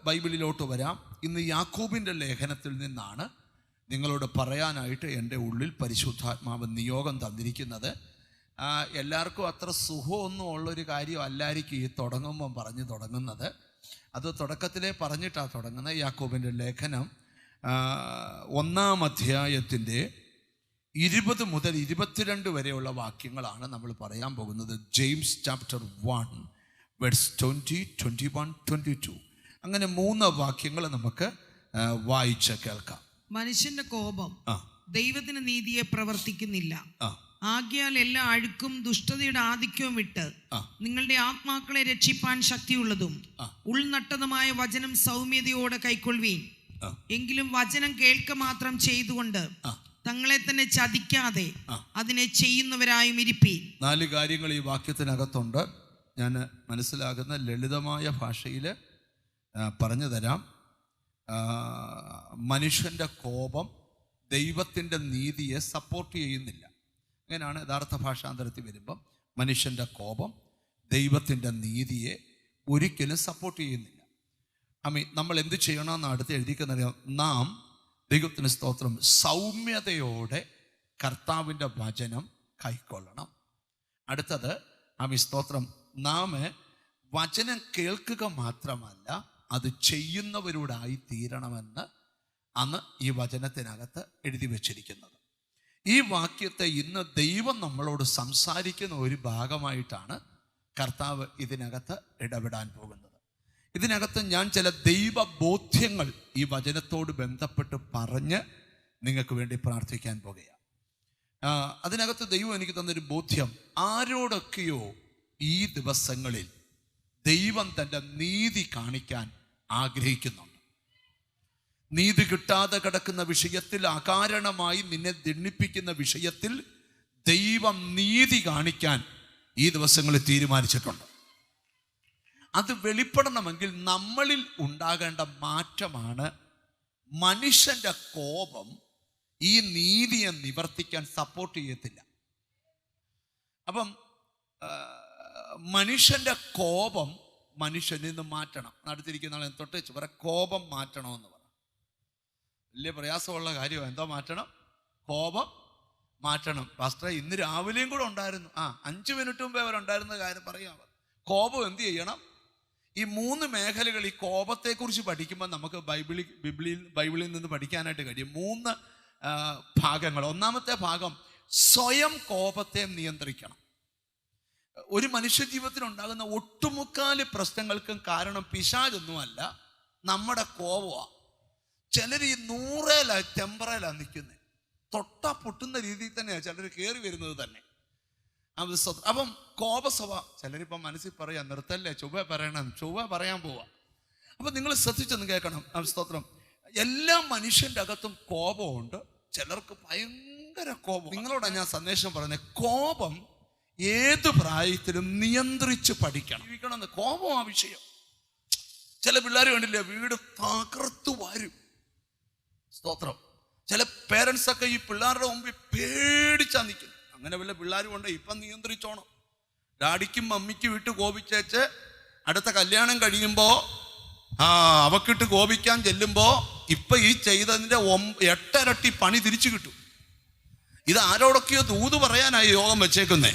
ബൈബിളിലോട്ട് വരാം. ഇന്ന് യാക്കോബിൻ്റെ ലേഖനത്തിൽ നിന്നാണ് നിങ്ങളോട് പറയാനായിട്ട് എൻ്റെ ഉള്ളിൽ പരിശുദ്ധാത്മാവ് നിയോഗം തന്നിരിക്കുന്നത്. എല്ലാവർക്കും അത്ര സുഖമൊന്നും ഉള്ളൊരു കാര്യം അല്ലായിരിക്കും ഈ തുടങ്ങുമ്പം പറഞ്ഞു തുടങ്ങുന്നത്. അത് തുടക്കത്തിലേ പറഞ്ഞിട്ടാണ് തുടങ്ങുന്നത്. യാക്കോബിൻ്റെ ലേഖനം 1-ാം അധ്യായത്തിൻ്റെ 20 മുതൽ 22 വരെയുള്ള വാക്യങ്ങളാണ് നമ്മൾ പറയാൻ പോകുന്നത്. ജെയിംസ് ചാപ്റ്റർ 1 വേഴ്സ് 20, 21, 22 അങ്ങനെ 3 വാക്യങ്ങൾ നമുക്ക് വായിച്ച് കേൾക്കാം. മനുഷ്യന്റെ കോപം ദൈവത്തിന് നീതിയെ പ്രവർത്തിക്കുന്നില്ല. ആകയാൽ എല്ലാ അഴുക്കും ദുഷ്ടതയുടെ ആധിക്യവും വിട്ട് നിങ്ങളുടെ ആത്മാക്കളെ രക്ഷിപ്പാൻ ശക്തിയുള്ളതും ഉൾനട്ടതുമായ വചനം സൗമ്യതയോടെ കൈക്കൊള്ളുവീൻ. എങ്കിലും വചനം കേൾക്ക മാത്രം ചെയ്തുകൊണ്ട് തങ്ങളെ തന്നെ ചതിക്കാതെ അതിനെ ചെയ്യുന്നവരായും ഇരിപ്പീൻ. 4 കാര്യങ്ങൾ ഈ വാക്യത്തിനകത്തുണ്ട്. ഞാൻ മനസ്സിലാകുന്ന ലളിതമായ ഭാഷയിൽ പറഞ്ഞു തരാം. മനുഷ്യൻ്റെ കോപം ദൈവത്തിൻ്റെ നീതിയെ സപ്പോർട്ട് ചെയ്യുന്നില്ല. അങ്ങനെയാണ് യഥാർത്ഥ ഭാഷാന്തരത്തിൽ വരുമ്പം മനുഷ്യൻ്റെ കോപം ദൈവത്തിൻ്റെ നീതിയെ ഒരിക്കലും സപ്പോർട്ട് ചെയ്യുന്നില്ല. നമ്മൾ എന്ത് ചെയ്യണമെന്ന് അടുത്ത് എഴുതിക്കുന്നറിയാം. നാം ദൈവത്തിന് സ്തോത്രം സൗമ്യതയോടെ കർത്താവിൻ്റെ വചനം കൈക്കൊള്ളണം. അടുത്തത് സ്തോത്രം നാം വചനം കേൾക്കുക മാത്രമല്ല അത് ചെയ്യുന്നവരോടായി തീരണമെന്ന് അന്ന് ഈ വചനത്തിനകത്ത് എഴുതി വച്ചിരിക്കുന്നത്. ഈ വാക്യത്തെ ഇന്ന് ദൈവം നമ്മളോട് സംസാരിക്കുന്ന ഒരു ഭാഗമായിട്ടാണ് കർത്താവ് ഇതിനകത്ത് ഇടപെടാൻ പോകുന്നത്. ഇതിനകത്ത് ഞാൻ ചില ദൈവബോധ്യങ്ങൾ ഈ വചനത്തോട് ബന്ധപ്പെട്ട് പറഞ്ഞ് നിങ്ങൾക്ക് വേണ്ടി പ്രാർത്ഥിക്കാൻ പോകുകയാണ്. അതിനകത്ത് ദൈവം എനിക്ക് തന്നൊരു ബോധ്യം, ആരോടൊക്കെയോ ഈ ദിവസങ്ങളിൽ ദൈവം തൻ്റെ നീതി കാണിക്കാൻ ആഗ്രഹിക്കുന്നുണ്ട്. നീതി കിട്ടാതെ കിടക്കുന്ന വിഷയത്തിൽ, അകാരണമായി നിന്നെ ദണ്ഡിപ്പിക്കുന്ന വിഷയത്തിൽ ദൈവം നീതി കാണിക്കാൻ ഈ ദിവസങ്ങളിൽ തീരുമാനിച്ചിട്ടുണ്ട്. അത് വെളിപ്പെടണമെങ്കിൽ നമ്മളിൽ ഉണ്ടാകേണ്ട മാറ്റമാണ്. മനുഷ്യൻ്റെ കോപം ഈ നീതിയെ നിവർത്തിക്കാൻ സപ്പോർട്ട് ചെയ്യത്തില്ല. അപ്പം മനുഷ്യൻ്റെ കോപം മനുഷ്യനിൽ നിന്ന് മാറ്റണം. അടുത്തിരിക്കുന്ന ആളെ തൊട്ട് വെച്ച് പറ, കോപം മാറ്റണമെന്ന് പറ. വലിയ പ്രയാസമുള്ള കാര്യമാണ്. എന്തോ മാറ്റണം? കോപം മാറ്റണം. പാസ്റ്റർ ഇന്ന് രാവിലെയും കൂടെ ഉണ്ടായിരുന്നു. 5 മിനിറ്റ് മുമ്പേ അവരുണ്ടായിരുന്ന കാര്യം പറയാം. കോപം എന്ത് ചെയ്യണം? ഈ 3 മേഖലകൾ ഈ കോപത്തെക്കുറിച്ച് പഠിക്കുമ്പോൾ നമുക്ക് ബൈബിളിൽ നിന്ന് പഠിക്കാനായിട്ട് കഴിയും. 3 ഭാഗങ്ങൾ. ഒന്നാമത്തെ ഭാഗം, സ്വയം കോപത്തെ നിയന്ത്രിക്കണം. ഒരു മനുഷ്യ ജീവിതത്തിൽ ഉണ്ടാകുന്ന ഒട്ടുമുക്കാല് പ്രശ്നങ്ങൾക്കും കാരണം പിശാചൊന്നുമല്ല, നമ്മുടെ കോപമാണ്. ചിലർ ഈ 100 ടെമ്പറയിലാണ് നിൽക്കുന്നത്. തൊട്ടാ പൊട്ടുന്ന രീതിയിൽ തന്നെയാണ് ചിലർ കയറി വരുന്നത് തന്നെ. അപ്പം കോപസഭ ചിലരിപ്പം മനസ്സിൽ പറയാം, നിർത്തല്ലേ, ചൊവ്വ പറയണം, ചൊവ്വ പറയാൻ പോവാ. അപ്പം നിങ്ങൾ ശ്രദ്ധിച്ചൊന്ന് കേൾക്കണം. സ്തോത്രം. എല്ലാ മനുഷ്യൻ്റെ അകത്തും കോപമുണ്ട്. ചിലർക്ക് ഭയങ്കര കോപം. നിങ്ങളോടാണ് ഞാൻ സന്ദേശം പറയുന്നത്. കോപം ഏത് പ്രായത്തിലും നിയന്ത്രിച്ച് പഠിക്കണം. കോപം ആ വിഷയം. ചില പിള്ളേർ കണ്ടില്ലേ, വീട് തകർത്തു വരും. സ്തോത്രം. ചില പേരൻസ് ഒക്കെ ഈ പിള്ളേരുടെ മുമ്പിൽ പേടിച്ചാ നിൽക്കും. അങ്ങനെ വല്ല പിള്ളേരും കൊണ്ട് ഇപ്പം നിയന്ത്രിച്ചോണം. ഡാഡിക്കും മമ്മിക്കും വിട്ട് കോപിച്ചേച്ച് അടുത്ത കല്യാണം കഴിയുമ്പോൾ അവക്കിട്ട് കോപിക്കാൻ ചെല്ലുമ്പോൾ ഇപ്പം ഈ ചെയ്തതിൻ്റെ 8 ഇരട്ടി പണി തിരിച്ചു കിട്ടും. ഇത് ആരോടൊക്കെയോ ദൂത് പറയാനായി യോഗം വെച്ചേക്കുന്നേ.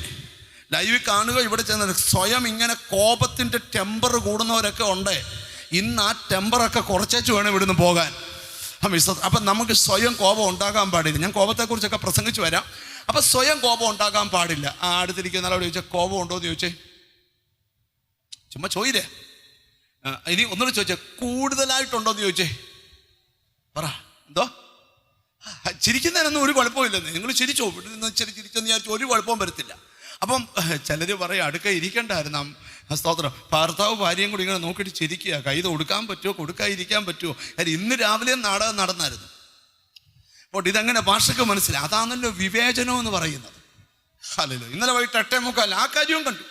ലൈവിൽ കാണുക. ഇവിടെ ചെന്ന് സ്വയം ഇങ്ങനെ കോപത്തിൻ്റെ ടെമ്പർ കൂടുന്നവരൊക്കെ ഉണ്ട്. ഇന്ന് ആ ടെമ്പറൊക്കെ കുറച്ചേച്ച് വേണം ഇവിടുന്ന് പോകാൻ. അപ്പം നമുക്ക് സ്വയം കോപം ഉണ്ടാകാൻ പാടില്ല. ഞാൻ കോപത്തെക്കുറിച്ചൊക്കെ പ്രസംഗിച്ച് വരാം. അപ്പം സ്വയം കോപം ഉണ്ടാകാൻ പാടില്ല. അടുത്തിരിക്കുന്ന ആളോട് ചോദിച്ചാൽ കോപം ഉണ്ടോ എന്ന് ചോദിച്ചേ. ചുമ്മാ ചോദില്ലേ. ഇനി ഒന്നുകൂടെ ചോദിച്ചേ, കൂടുതലായിട്ടുണ്ടോ എന്ന് ചോദിച്ചേ. പറ, എന്തോ ചിരിക്കുന്നതിനൊന്നും ഒരു കുഴപ്പമില്ലെന്ന്. നിങ്ങൾ ചിരിച്ചോ, ഇവിടെ നിന്ന് ചിരിച്ചെന്ന് വിചാരിച്ചു ഒരു കുഴപ്പവും വരത്തില്ല. അപ്പം ചിലർ പറയും, അടുക്ക ഇരിക്കണ്ടായിരുന്നു. സ്തോത്രം. ഭർത്താവ് ഭാര്യയും കൂടി ഇങ്ങനെ നോക്കിയിട്ട് ചിരിക്കുക. കൈ കൊടുക്കാൻ പറ്റുമോ, കൊടുക്കാതിരിക്കാൻ പറ്റുമോ? കാര്യം ഇന്ന് രാവിലെ നാടകം നടന്നായിരുന്നു. അപ്പോൾ ഇതെങ്ങനെ ഭാഷയ്ക്ക് മനസ്സിലായി? അതാണല്ലോ വിവേചനം എന്ന് പറയുന്നത്. ഹല്ലേലൂയ. ഇന്നലെ വൈകിട്ട് 8:45 ആ കാര്യവും കണ്ടു.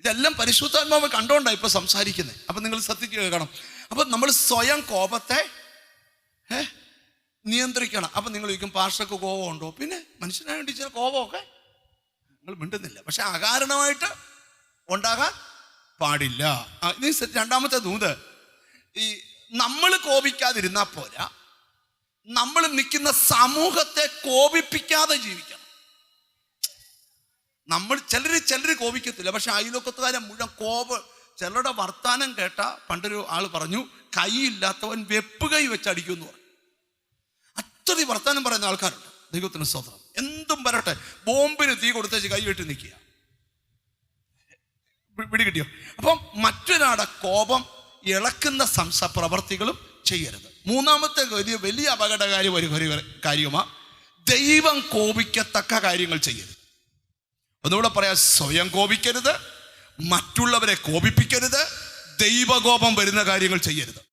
ഇതെല്ലാം പരിശുദ്ധാത്മാവ് കണ്ടോണ്ടാണ് ഇപ്പൊ സംസാരിക്കുന്നത്. അപ്പം നിങ്ങൾ ശ്രദ്ധിക്കുക കേൾക്കണം. അപ്പം നമ്മൾ സ്വയം കോപത്തെ നിയന്ത്രിക്കണം. അപ്പം നിങ്ങൾ ചോദിക്കും, പാസ്റ്റർക്ക് കോപമുണ്ടോ? പിന്നെ മനുഷ്യനായ വേണ്ടി ചില കോപമൊക്കെ നിങ്ങൾ മിണ്ടുന്നില്ല. പക്ഷെ അകാരണമായിട്ട് ഉണ്ടാകാൻ പാടില്ല. രണ്ടാമത്തെ ദൂത്, ഈ നമ്മൾ കോപിക്കാതിരുന്നാൽ പോരാ, നമ്മൾ നിൽക്കുന്ന സമൂഹത്തെ കോപിപ്പിക്കാതെ ജീവിക്കണം. നമ്മൾ ചിലർ കോപിക്കത്തില്ല, പക്ഷെ അയൽവക്കത്തുകാരെ മുഴുവൻ ചിലരുടെ വർത്താനം കേട്ട പണ്ടൊരു ആൾ പറഞ്ഞു, കൈയില്ലാത്തവൻ വെപ്പ് കൈ വെച്ചടിക്കും എന്ന് പറഞ്ഞു. അത്രയും വർത്താനം പറയുന്ന ആൾക്കാരുണ്ട്. ദൈവത്തിന് സ്തോത്രം. എന്തും വരട്ടെ, ബോംബിന് തീ കൊടുത്തേച്ച് കൈ വെട്ടി നിൽക്കുക. പിടികിട്ടിയോ? അപ്പം മറ്റൊരാളുടെ കോപം ഇളക്കുന്ന പ്രവർത്തികളും ചെയ്യരുത്. മൂന്നാമത്തെ വലിയ അപകടകാരി ഒരു കാര്യമാണ്, ദൈവം കോപിക്കത്തക്ക കാര്യങ്ങൾ ചെയ്യരുത്. ഒന്നുകൂടെ പറയാം, സ്വയം കോപിക്കരുത്, മറ്റുള്ളവരെ കോപിപ്പിക്കരുത്, ദൈവകോപം വരുന്ന കാര്യങ്ങൾ ചെയ്യരുത്.